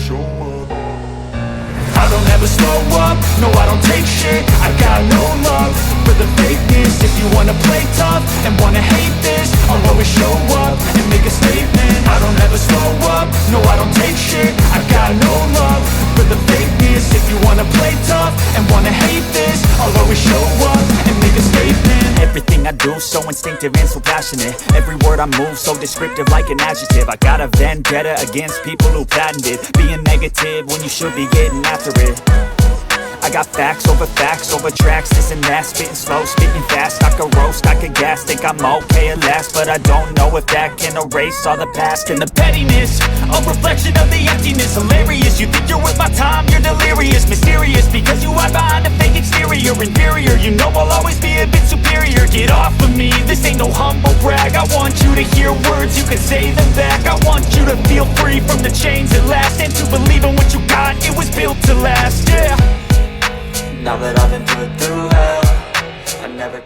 show up. I don't ever slow up, no I don't take shit. I got no love for the fakeness. If you wanna play tough and wanna hate this, I'll always show up and make a statement. I don't ever slow up, no I don't take shit. I got no love for the fakeness. If you wanna play tough and wanna hate this, I'll always show up and make a statement. Everything I do so instinctive and so passionate. Every word I move so descriptive like an adjective. I got a vendetta against people who patented being negative when you should be getting after it. I got facts over tracks, this and that. Spitting slow, spitting fast, I could roast, I could gas. Think I'm okay at last, but I don't know if that can erase all the past. And the pettiness, a reflection of the emptiness. Hilarious, you think you're worth my time, you're delirious. Mysterious, because you hide behind a fake exterior. Inferior, you know I'll always be a bit superior. Get off of me, this ain't no humble brag. I want you to hear words, you can say them back. I want you to feel free from the chains at last, and to believe in what you got, it was built to last, yeah. Now that I've been put through hell, I never